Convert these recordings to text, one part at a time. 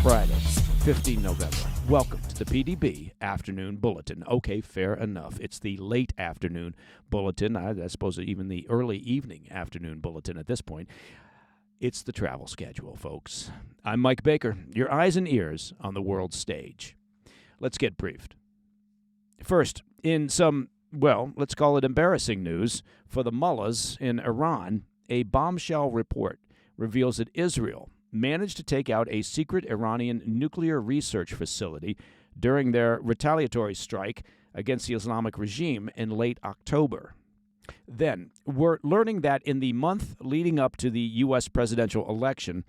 Friday, 15 November. Welcome to the PDB Afternoon Bulletin. Okay, fair enough. It's the late afternoon bulletin. I suppose even the early evening afternoon bulletin at this point. It's the travel schedule, folks. I'm Mike Baker, your eyes and ears on the world stage. Let's get briefed. First, in some, let's call it embarrassing news for the mullahs in Iran, a bombshell report reveals that Israel managed to take out a secret Iranian nuclear research facility during their retaliatory strike against the Islamic regime in late October. Then, we're learning that in the month leading up to the U.S. presidential election,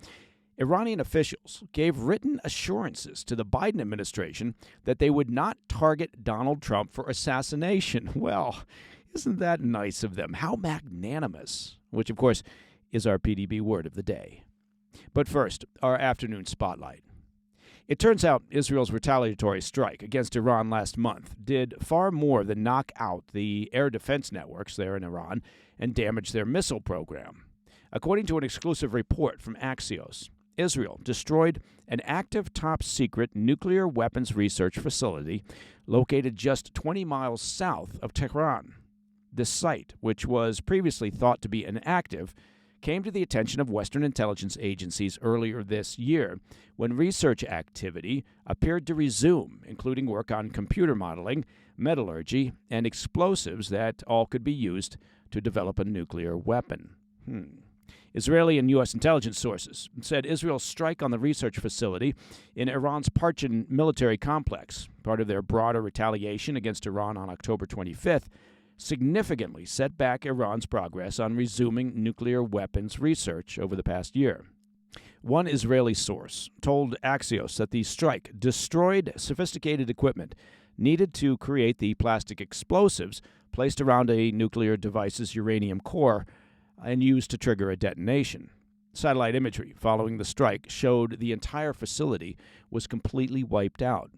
Iranian officials gave written assurances to the Biden administration that they would not target Donald Trump for assassination. Well, isn't that nice of them? How magnanimous, which, of course, is our PDB word of the day. But first, our afternoon spotlight. It turns out Israel's retaliatory strike against Iran last month did far more than knock out the air defense networks there in Iran and damage their missile program. According to an exclusive report from Axios, Israel destroyed an active top-secret nuclear weapons research facility located just 20 miles south of Tehran. This site, which was previously thought to be inactive, came to the attention of Western intelligence agencies earlier this year when research activity appeared to resume, including work on computer modeling, metallurgy, and explosives that all could be used to develop a nuclear weapon. Israeli and U.S. intelligence sources said Israel's strike on the research facility in Iran's Parchin military complex, part of their broader retaliation against Iran on October 25th, significantly set back Iran's progress on resuming nuclear weapons research over the past year. One Israeli source told Axios that the strike destroyed sophisticated equipment needed to create the plastic explosives placed around a nuclear device's uranium core and used to trigger a detonation. Satellite imagery following the strike showed the entire facility was completely wiped out.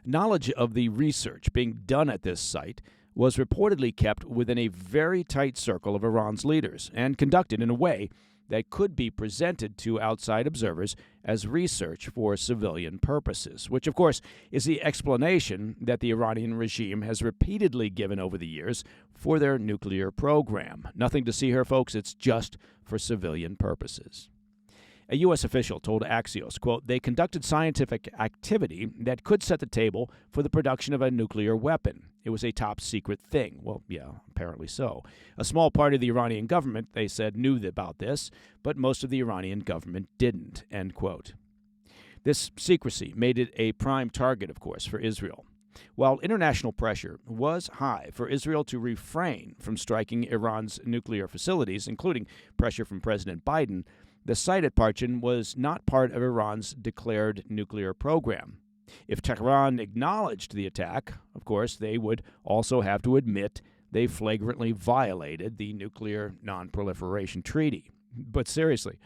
Knowledge of the research being done at this site was reportedly kept within a very tight circle of Iran's leaders and conducted in a way that could be presented to outside observers as research for civilian purposes, which, of course, is the explanation that the Iranian regime has repeatedly given over the years for their nuclear program. Nothing to see here, folks. It's just for civilian purposes. A U.S. official told Axios, quote, they conducted scientific activity that could set the table for the production of a nuclear weapon. It was a top-secret thing. Well, yeah, apparently so. A small part of the Iranian government, they said, knew about this, but most of the Iranian government didn't, end quote. This secrecy made it a prime target, of course, for Israel. While international pressure was high for Israel to refrain from striking Iran's nuclear facilities, including pressure from President Biden, the site at Parchin was not part of Iran's declared nuclear program. If Tehran acknowledged the attack, of course, they would also have to admit they flagrantly violated the Nuclear Non-Proliferation Treaty. But seriously,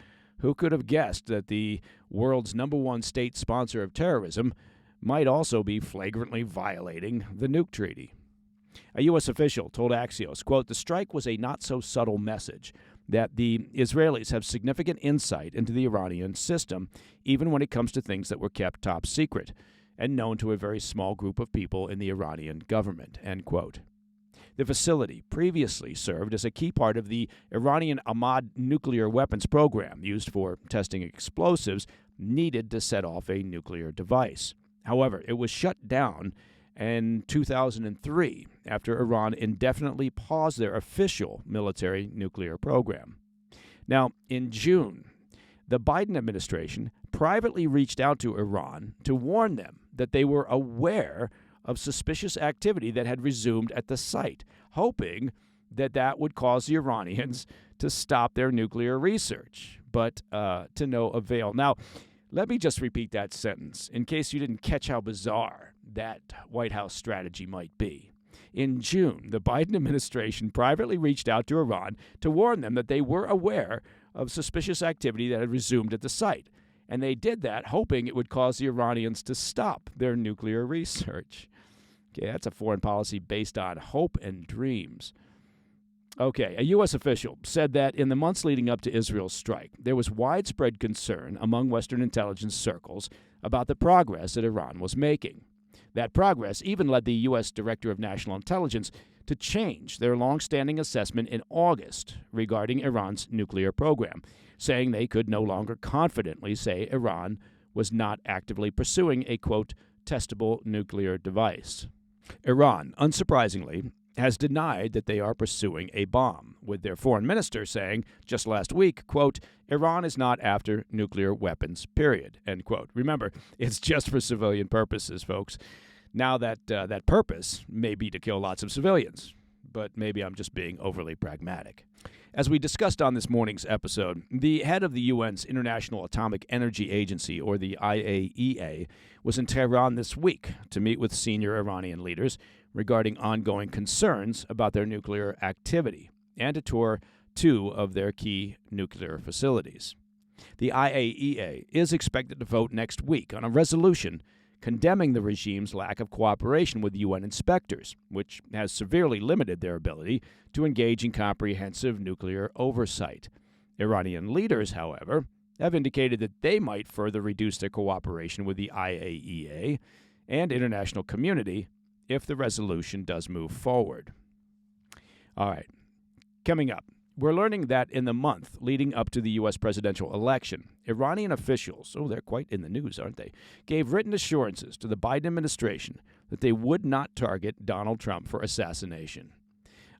who could have guessed that the world's #1 state sponsor of terrorism might also be flagrantly violating the nuke treaty? A U.S. official told Axios, quote, the strike was a not-so-subtle message that the Israelis have significant insight into the Iranian system, even when it comes to things that were kept top secret and known to a very small group of people in the Iranian government, end quote. The facility previously served as a key part of the Iranian Ahmad nuclear weapons program used for testing explosives needed to set off a nuclear device. However, it was shut down in 2003 after Iran indefinitely paused their official military nuclear program. Now, in June, the Biden administration privately reached out to Iran to warn them that they were aware of suspicious activity that had resumed at the site, hoping that that would cause the Iranians to stop their nuclear research, but to no avail. Now, let me just repeat that sentence in case you didn't catch how bizarre that White House strategy might be. In June, the Biden administration privately reached out to Iran to warn them that they were aware of suspicious activity that had resumed at the site. And they did that hoping it would cause the Iranians to stop their nuclear research. Okay, that's a foreign policy based on hope and dreams. Okay, a U.S. official said that in the months leading up to Israel's strike, there was widespread concern among Western intelligence circles about the progress that Iran was making. That progress even led the U.S. Director of National Intelligence to change their long-standing assessment in August regarding Iran's nuclear program, saying they could no longer confidently say Iran was not actively pursuing a, quote, testable nuclear device. Iran, unsurprisingly, has denied that they are pursuing a bomb, with their foreign minister saying just last week, quote, Iran is not after nuclear weapons, period, end quote. Remember, it's just for civilian purposes, folks. Now that purpose may be to kill lots of civilians, but maybe I'm just being overly pragmatic. As we discussed on this morning's episode, the head of the UN's International Atomic Energy Agency, or the IAEA, was in Tehran this week to meet with senior Iranian leaders regarding ongoing concerns about their nuclear activity and to tour two of their key nuclear facilities. The IAEA is expected to vote next week on a resolution condemning the regime's lack of cooperation with UN inspectors, which has severely limited their ability to engage in comprehensive nuclear oversight. Iranian leaders, however, have indicated that they might further reduce their cooperation with the IAEA and international community if the resolution does move forward. All right, coming up, we're learning that in the month leading up to the U.S. presidential election, Iranian officials, they're quite in the news, aren't they, gave written assurances to the Biden administration that they would not target Donald Trump for assassination.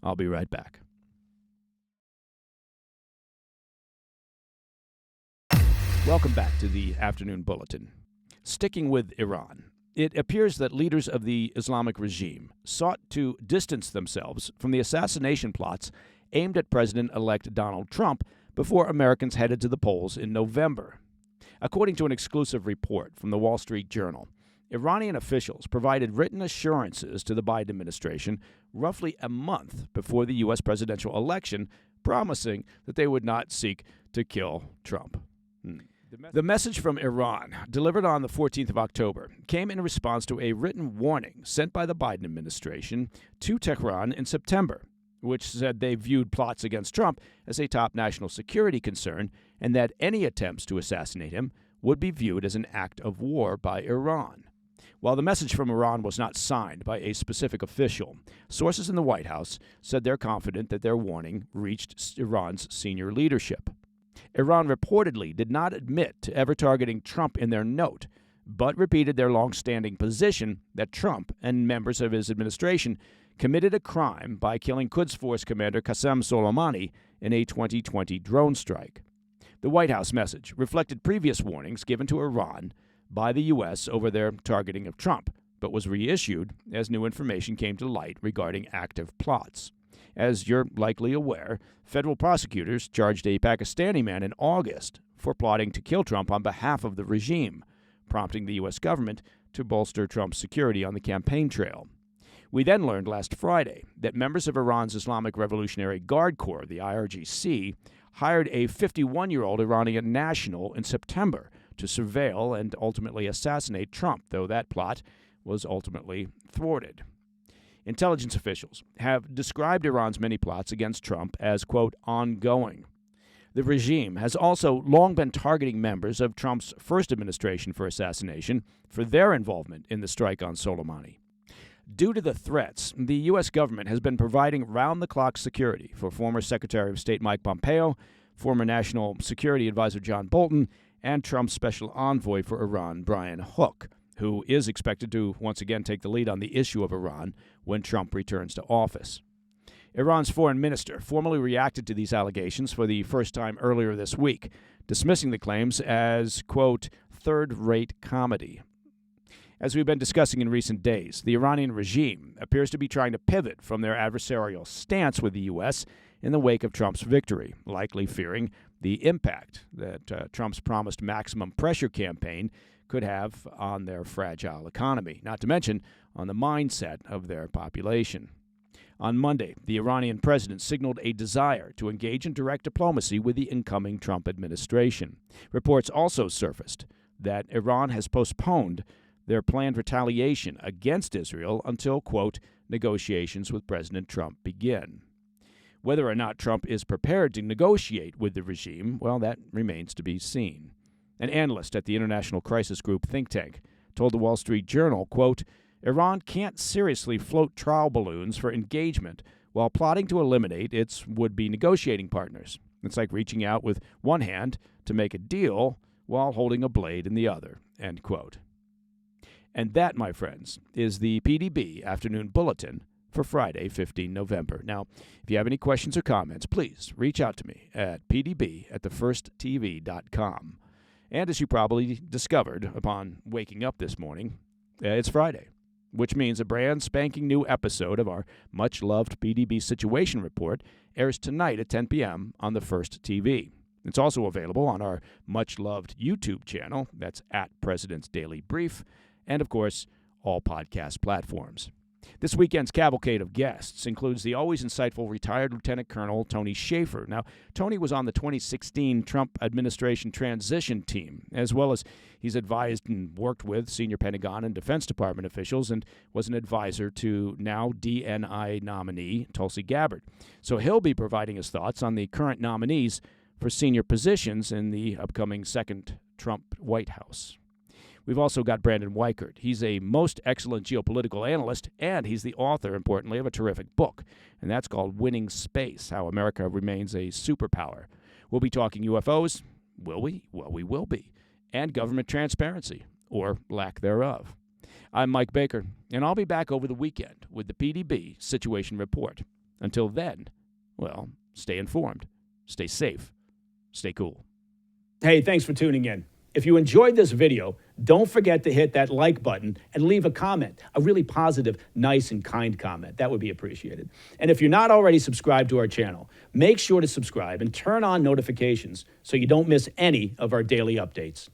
I'll be right back. Welcome back to the Afternoon Bulletin. Sticking with Iran, it appears that leaders of the Islamic regime sought to distance themselves from the assassination plots aimed at President-elect Donald Trump before Americans headed to the polls in November. According to an exclusive report from the Wall Street Journal, Iranian officials provided written assurances to the Biden administration roughly a month before the U.S. presidential election, promising that they would not seek to kill Trump. The message from Iran, delivered on the 14th of October, came in response to a written warning sent by the Biden administration to Tehran in September, which said they viewed plots against Trump as a top national security concern and that any attempts to assassinate him would be viewed as an act of war by Iran. While the message from Iran was not signed by a specific official, sources in the White House said they're confident that their warning reached Iran's senior leadership. Iran reportedly did not admit to ever targeting Trump in their note, but repeated their long-standing position that Trump and members of his administration committed a crime by killing Quds Force Commander Qasem Soleimani in a 2020 drone strike. The White House message reflected previous warnings given to Iran by the U.S. over their targeting of Trump, but was reissued as new information came to light regarding active plots. As you're likely aware, federal prosecutors charged a Pakistani man in August for plotting to kill Trump on behalf of the regime, prompting the U.S. government to bolster Trump's security on the campaign trail. We then learned last Friday that members of Iran's Islamic Revolutionary Guard Corps, the IRGC, hired a 51-year-old Iranian national in September to surveil and ultimately assassinate Trump, though that plot was ultimately thwarted. Intelligence officials have described Iran's many plots against Trump as, quote, ongoing. The regime has also long been targeting members of Trump's first administration for assassination for their involvement in the strike on Soleimani. Due to the threats, the U.S. government has been providing round-the-clock security for former Secretary of State Mike Pompeo, former National Security Advisor John Bolton, and Trump's special envoy for Iran, Brian Hook, who is expected to once again take the lead on the issue of Iran when Trump returns to office. Iran's foreign minister formally reacted to these allegations for the first time earlier this week, dismissing the claims as, quote, third-rate comedy. As we've been discussing in recent days, the Iranian regime appears to be trying to pivot from their adversarial stance with the U.S. in the wake of Trump's victory, likely fearing the impact that Trump's promised maximum pressure campaign could have on their fragile economy, not to mention on the mindset of their population. On Monday, the Iranian president signaled a desire to engage in direct diplomacy with the incoming Trump administration. Reports also surfaced that Iran has postponed their planned retaliation against Israel until, quote, negotiations with President Trump begin. Whether or not Trump is prepared to negotiate with the regime, well, that remains to be seen. An analyst at the International Crisis Group think tank told the Wall Street Journal, quote, Iran can't seriously float trial balloons for engagement while plotting to eliminate its would-be negotiating partners. It's like reaching out with one hand to make a deal while holding a blade in the other, end quote. And that, my friends, is the PDB Afternoon Bulletin for Friday, 15 November. Now, if you have any questions or comments, please reach out to me at pdb@thefirsttv.com. And as you probably discovered upon waking up this morning, it's Friday, which means a brand spanking new episode of our much-loved PDB Situation Report airs tonight at 10 p.m. on the First TV. It's also available on our much-loved YouTube channel, that's at President's Daily Brief, and, of course, all podcast platforms. This weekend's cavalcade of guests includes the always insightful retired Lieutenant Colonel Tony Shaffer. Now, Tony was on the 2016 Trump administration transition team, as well as he's advised and worked with senior Pentagon and Defense Department officials and was an advisor to now DNI nominee Tulsi Gabbard. So he'll be providing his thoughts on the current nominees for senior positions in the upcoming second Trump White House. We've also got Brandon Weichert. He's a most excellent geopolitical analyst, and he's the author, importantly, of a terrific book, and that's called Winning Space, How America Remains a Superpower. We'll be talking UFOs. Will we? Well, we will be. And government transparency, or lack thereof. I'm Mike Baker, and I'll be back over the weekend with the PDB Situation Report. Until then, well, stay informed, stay safe, stay cool. Hey, thanks for tuning in. If you enjoyed this video, don't forget to hit that like button and leave a comment, a really positive, nice, and kind comment. That would be appreciated. And if you're not already subscribed to our channel, make sure to subscribe and turn on notifications so you don't miss any of our daily updates.